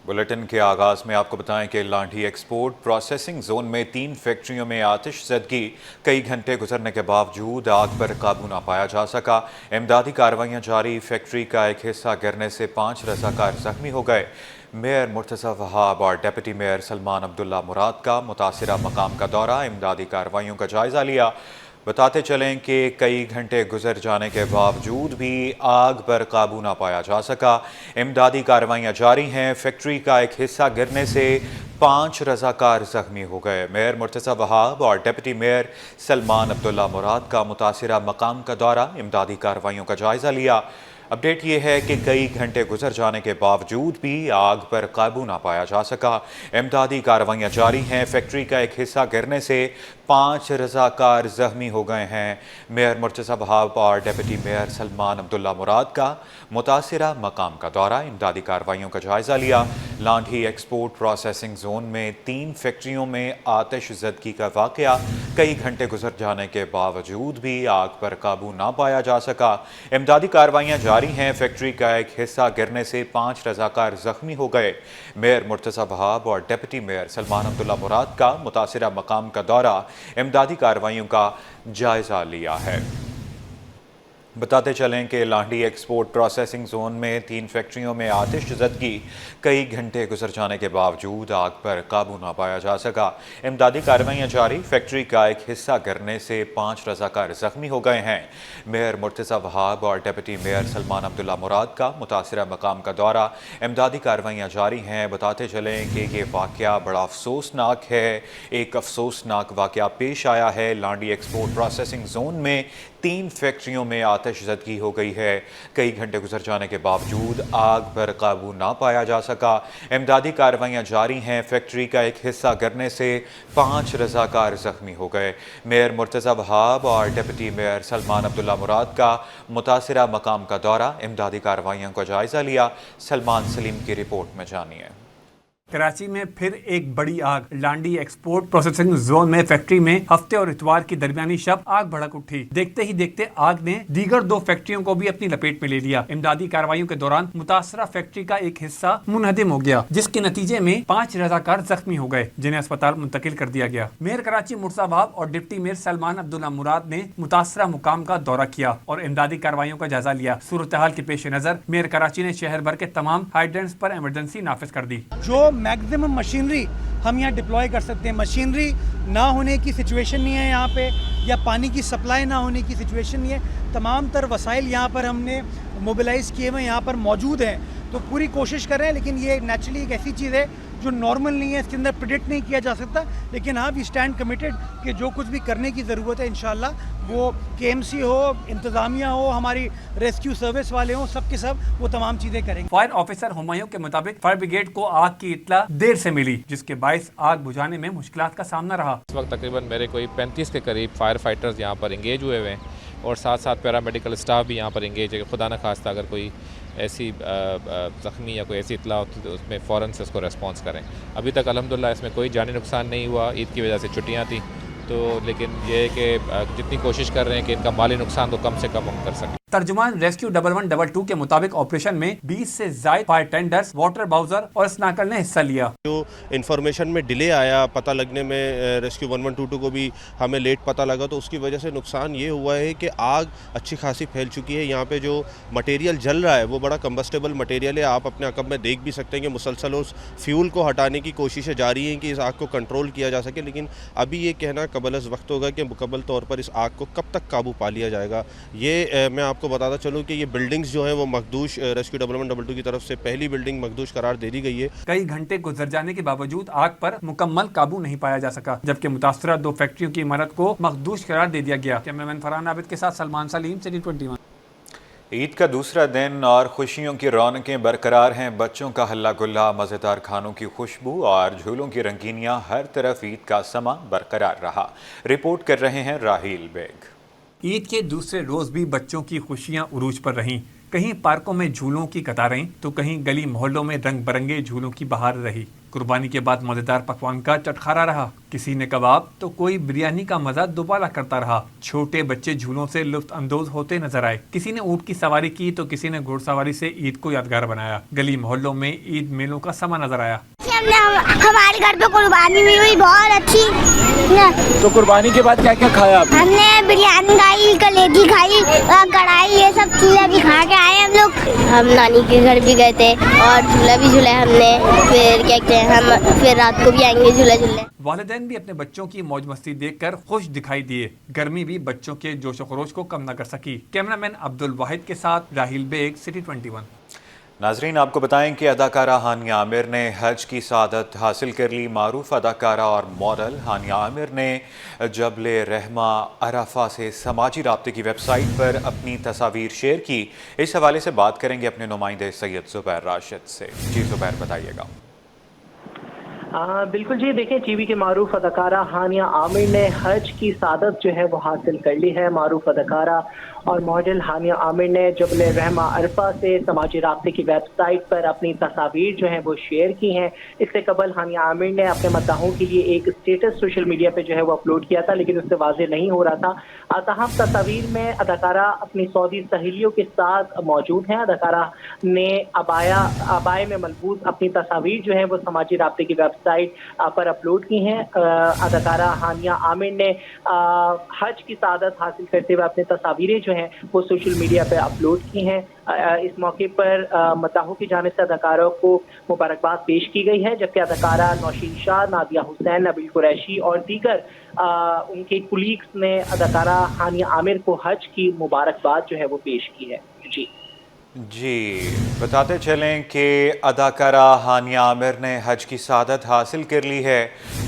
Bulletin के आगाज में आपको बताएं कि लांढी एक्सपोर्ट प्रोसेसिंग जोन में 3 फैक्ट्रियों में आतिश ज़दगी। कई घंटे गुजरने के बावजूद आग पर काबू न पाया जा सका। इमदादी कार्रवाइयां जारी। फैक्ट्री का एक हिस्सा गिरने से 5 रज़ाकार जख्मी हो गए। मेयर मुर्तज़ा वहाब और डिप्टी मेयर सलमान अब्दुल्ला मुराद का मुतासिरा मकाम का दौरा, इमदादी कार्रवाइयों का जायज़ा लिया। बताते चलें कि कई घंटे गुजर जाने के बावजूद भी आग पर काबू ना पाया जा सका। इमदादी कार्रवाइयां जारी हैं। फैक्ट्री का एक हिस्सा गिरने से 5 रज़ाकार जख्मी हो गए। मेयर मुर्तज़ा वहाब और डिप्टी मेयर सलमान अब्दुल्ला मुराद का मुतासिरा मकाम का दौरा, इमदादी कार्रवाइयों का जायज़ा लिया। अपडेट ये है कि कई घंटे गुजर जाने के बावजूद भी आग पर काबू ना पाया जा सका। इमदादी कार्रवाइयां जारी हैं। फैक्ट्री का एक हिस्सा गिरने से 5 रज़ाकार जख्मी हो गए हैं। मेयर मुर्तज़ा वहाब और डिप्टी मेयर सलमान अब्दुल्ला मुराद का मुतासिरा मकाम का दौरा, इमदादी कार्रवाइयों का जायज़ा लिया। लांढी एक्सपोर्ट प्रोसेसिंग जोन में 3 फैक्ट्रियों में आतिश ज़दगी का वाक़या। कई घंटे गुजर जाने के बावजूद भी आग पर काबू ना पाया जा सका। इमदादी कार्रवाइयां जारी हैं। फैक्ट्री का एक हिस्सा गिरने से 5 रज़ाकार जख्मी हो गए। मेयर मुर्तज़ा वहाब और डिप्टी मेयर सलमान अब्दुल्ला मुराद का मुतासिरा मकाम का दौरा, इमदादी कार्रवाइयों का जायज़ा लिया है। बताते चलें कि लांढी एक्सपोर्ट प्रोसेसिंग जोन में 3 फैक्ट्रियों में आतिश ज़दगी। कई घंटे गुजर जाने के बावजूद आग पर काबू ना पाया जा सका। इमदादी कार्रवाइयां जारी। फैक्ट्री का एक हिस्सा गिरने से 5 रज़ाकार जख्मी हो गए हैं। मेयर मुर्तज़ा वहाब और डिप्टी मेयर सलमान अब्दुल्ला मुराद का मुतासिरा मकाम का दौरा, इमदादी कार्रवाइयां जारी हैं। बताते चलें कि ये वाक़या बड़ा अफसोसनाक है। एक अफसोसनाक वाक़या पेश आया है। लांढी एक्सपोर्ट प्रोसेसिंग जोन में 3 फैक्ट्रियों में आतिश ज़दगी हो गई है। कई घंटे गुजर जाने के बावजूद आग पर काबू ना पाया जा सका। इमदादी कार्रवाइयां जारी हैं। फैक्ट्री का एक हिस्सा गिरने से 5 रज़ाकार जख्मी हो गए। मेयर मुर्तज़ा वहाब और डिप्टी मेयर सलमान अब्दुल्ला मुराद का मुतासिरा मकाम का दौरा, इमदादी कार्रवाइयों का जायज़ा लिया। सलमान सलीम की रिपोर्ट में जानिए। कराची में फिर एक बड़ी आग। लांडी एक्सपोर्ट प्रोसेसिंग जोन में फैक्ट्री में हफ्ते और इतवार की दरमियानी शब आग भड़क उठी। देखते ही देखते आग ने दीगर 2 फैक्ट्रियों को भी अपनी लपेट में ले लिया। इमदादी कार्रवाइयों के दौरान मुतासरा फैक्ट्री का एक हिस्सा मुनहदिम हो गया, जिसके नतीजे में 5 रज़ाकार जख्मी हो गए, जिन्हें अस्पताल मुंतकिल कर दिया गया। मेयर कराची मुर्तज़ा वहाब और डिप्टी मेयर सलमान अब्दुल्ला मुराद ने मुतासरा मुकाम का दौरा किया और इमदादी कार्रवाइयों का जायजा लिया। सूरत हाल के पेश नजर मेयर कराची ने शहर भर के तमाम हाइड्रेंट्स पर इमरजेंसी नाफिज कर दी। जो मैक्सिमम मशीनरी हम यहाँ डिप्लॉय कर सकते हैं। मशीनरी ना होने की सिचुएशन नहीं है यहाँ पे, या पानी की सप्लाई ना होने की सिचुएशन नहीं है। तमाम तर वसाइल यहाँ पर हमने मोबिलाइज़ किए हुए यहाँ पर मौजूद हैं। तो पूरी कोशिश कर रहे हैं, लेकिन ये नेचुरली एक ऐसी चीज़ है जो नॉर्मल नहीं है, इसके अंदर प्रिडिक्ट नहीं किया जा सकता। लेकिन हाँ, वी स्टैंड कमिटेड कि जो कुछ भी करने की ज़रूरत है इंशाल्लाह, वो KMC हो, इंतज़ामिया हो, हमारी रेस्क्यू सर्विस वाले हों, सब के सब वो तमाम चीज़ें करेंगे। फायर ऑफिसर हुमायूं के मुताबिक फायर ब्रिगेड को आग की इत्तला देर से मिली, जिसके बायस आग बुझाने में मुश्किलात का सामना रहा। इस वक्त तकरीबन मेरे कोई 35 के करीब फायर फाइटर्स यहाँ पर इंगेज हुए हुए हैं और साथ साथ पैरामेडिकल स्टाफ भी यहाँ पर इंगेज है। खुदा न खास्ता अगर कोई ऐसी ज़ख्मी या कोई ऐसी इत्तला होती तो उसमें फ़ौरन से उसको रेस्पॉन्स करें। अभी तक अल्हम्दुलिल्लाह इसमें कोई जानी नुकसान नहीं हुआ। ईद की वजह से छुट्टियाँ थी, तो लेकिन ये है कि जितनी कोशिश कर रहे हैं कि इनका माली नुकसान तो कम से कम हम कर सकें। तर्जुमान रेस्क्यू 1112 के मुताबिक ऑपरेशन में 20 से ज़ायद फायर टेंडर्स, वाटर बाउजर और स्नाकल ने हिस्सा लिया। जो इन्फॉर्मेशन में डिले आया पता लगने में, रेस्क्यू 1122 को भी हमें लेट पता लगा, तो उसकी वजह से नुकसान ये हुआ है कि आग अच्छी खासी फैल चुकी है। यहाँ पे जो मटेरियल जल रहा है वो बड़ा कम्बस्टेबल मटेरियल है। आप अपने अकब में देख भी सकते हैं कि मुसलसल उस फ्यूल को हटाने की कोशिशें जारी हैं कि इस आग को कंट्रोल किया जा सके, लेकिन अभी ये कहना कबल वक्त होगा कि मुकम्मल तौर पर इस आग को कब तक काबू पा लिया जाएगा। ये मैं आपको बताता चलूँ कि ये बिल्डिंग्स जो है वो मखदूश, रेस्क्यू 1112 की तरफ से पहली बिल्डिंग मखदूश करार दे दी गई है। कई घंटे गुजर जाने के बावजूद आग पर मुकम्मल काबू नहीं पाया जा सका, जबकि मुतासरा 2 फैक्ट्रियों की इमारत को मखदूश करार दे दिया गया। कैमरामैन फरहान आबिद के साथ सलमान सलीम, सिटी 21। ईद का दूसरा दिन और खुशियों की रौनकें बरकरार हैं। बच्चों का हल्ला गुल्ला, मज़ेदार खानों की खुशबू और झूलों की रंगीनियां, हर तरफ ईद का समा बरकरार रहा। रिपोर्ट कर रहे हैं राहील बेग। ईद के दूसरे रोज़ भी बच्चों की खुशियां उरूज पर रहीं। کہیں پارکوں میں جھولوں کی قطاریں تو کہیں گلی محلوں میں رنگ برنگے جھولوں کی بہار رہی۔ قربانی کے بعد مزیدار پکوان کا چٹخارا رہا، کسی نے کباب تو کوئی بریانی کا مزہ دوبالا کرتا رہا۔ چھوٹے بچے جھولوں سے لطف اندوز ہوتے نظر آئے، کسی نے اونٹ کی سواری کی تو کسی نے گھوڑ سواری سے عید کو یادگار بنایا۔ گلی محلوں میں عید میلوں کا سما نظر آیا۔ ہمارے گھر پہ قربانی بھی ہوئی بہت اچھی۔ تو قربانی کے بعد کیا کیا کھایا آپ؟ ہم نے بریانی کھائی، کلیجی کھائی، کڑھائی، یہ سب چیزیں بھی کھا کے آئے ہم لوگ۔ ہم نانی کے گھر بھی گئے تھے اور جھولا بھی جھولا ہم نے، پھر کیا کہتے ہیں ہم پھر رات کو بھی آئیں گے جھولا جھولنے۔ والدین بھی اپنے بچوں کی موج مستی دیکھ کر خوش دکھائی دیے۔ گرمی بھی بچوں کے جوش و خروش کو کم نہ کر سکی۔ کیمرہ مین عبد الواحد کے ساتھ راہیل بیگ، سٹی 21۔ ناظرین آپ کو بتائیں کہ اداکارہ ہانیہ عامر نے حج کی سعادت حاصل کر لی۔ معروف اداکارہ اور ماڈل ہانیہ عامر نے جبل رحمہ عرفہ سے سماجی رابطے کی ویب سائٹ پر اپنی تصاویر شیئر کی۔ اس حوالے سے بات کریں گے اپنے نمائندے سید زبیر راشد سے۔ جی زبیر بتائیے گا۔ بالکل جی، دیکھیں ٹی وی کے معروف اداکارہ ہانیہ عامر نے حج کی سعادت جو ہے وہ حاصل کر لی ہے۔ معروف اداکارہ اور ماڈل ہانیہ عامر نے جبل رحمہ عرفہ سے سماجی رابطے کی ویب سائٹ پر اپنی تصاویر جو ہیں وہ شیئر کی ہیں۔ اس سے قبل ہانیہ عامر نے اپنے مداحوں کے لیے ایک اسٹیٹس سوشل میڈیا پہ جو ہے وہ اپلوڈ کیا تھا، لیکن اس سے واضح نہیں ہو رہا تھا۔ تاہم تصاویر میں اداکارہ اپنی سعودی سہیلیوں کے ساتھ موجود ہیں۔ اداکارہ نے عبائے میں ملبوس اپنی تصاویر جو ہیں وہ سماجی رابطے کی ویب سائٹ پر اپلوڈ کی ہیں۔ اداکارہ ہانیہ عامر نے حج کی سعادت حاصل کرتے ہوئے اپنی تصاویریں جو ہیں وہ سوشل میڈیا پہ اپلوڈ کی ہیں۔ اس موقع پر مداحوں کی جانب سے اداکارہ کو مبارکباد پیش کی گئی ہے، جبکہ اداکارہ نوشین شاہ، نادیہ حسین، نبیل قریشی اور دیگر ان کے کولیگز نے اداکارہ ہانیہ عامر کو حج کی مبارکباد جو ہے وہ پیش کی ہے۔ جی بتاتے چلیں کہ اداکارہ ہانیہ عامر نے حج کی سعادت حاصل کر لی ہے۔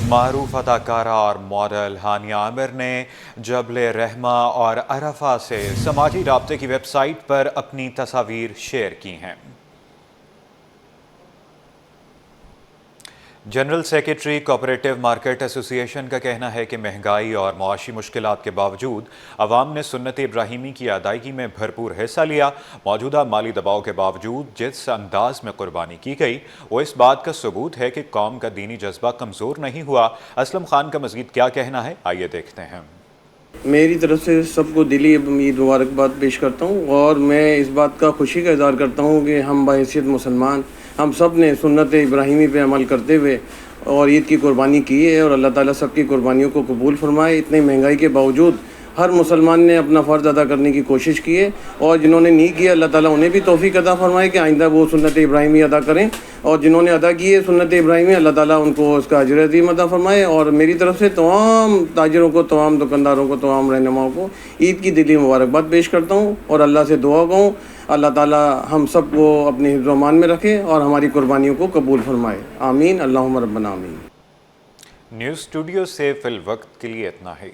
معروف اداکارہ اور ماڈل ہانیہ عامر نے جبل رحمہ اور عرفہ سے سماجی رابطے کی ویب سائٹ پر اپنی تصاویر شیئر کی ہیں۔ جنرل سیکریٹری کوآپریٹو مارکیٹ ایسوسی ایشن کا کہنا ہے کہ مہنگائی اور معاشی مشکلات کے باوجود عوام نے سنت ابراہیمی کی ادائیگی میں بھرپور حصہ لیا۔ موجودہ مالی دباؤ کے باوجود جس انداز میں قربانی کی گئی وہ اس بات کا ثبوت ہے کہ قوم کا دینی جذبہ کمزور نہیں ہوا۔ اسلم خان کا مزید کیا کہنا ہے، آئیے دیکھتے ہیں۔ میری طرف سے سب کو دلی عید مبارکباد پیش کرتا ہوں، اور میں اس بات کا خوشی کا اظہار کرتا ہوں کہ ہم بحیثیت مسلمان ہم سب نے سنت ابراہیمی پہ عمل کرتے ہوئے اور عید کی قربانی کی ہے، اور اللہ تعالیٰ سب کی قربانیوں کو قبول فرمائے۔ اتنی مہنگائی کے باوجود ہر مسلمان نے اپنا فرض ادا کرنے کی کوشش کی ہے، اور جنہوں نے نہیں کیا اللہ تعالیٰ انہیں بھی توفیق عطا فرمائے کہ آئندہ وہ سنت ابراہیمی ادا کریں، اور جنہوں نے ادا کی ہے سنت ابراہیمی اللہ تعالیٰ ان کو اس کا اجر عظیم عطا فرمائے۔ اور میری طرف سے تمام تاجروں کو، تمام دکانداروں کو، تمام رہنماؤں کو عید کی دلی مبارکباد پیش کرتا ہوں، اور اللہ سے دعا کروں اللہ تعالیٰ ہم سب کو اپنے حفظ و امان میں رکھے اور ہماری قربانیوں کو قبول فرمائے، آمین، اللہم ربنا آمین۔ نیوز اسٹوڈیو سے فی الوقت کے لیے اتنا ہی۔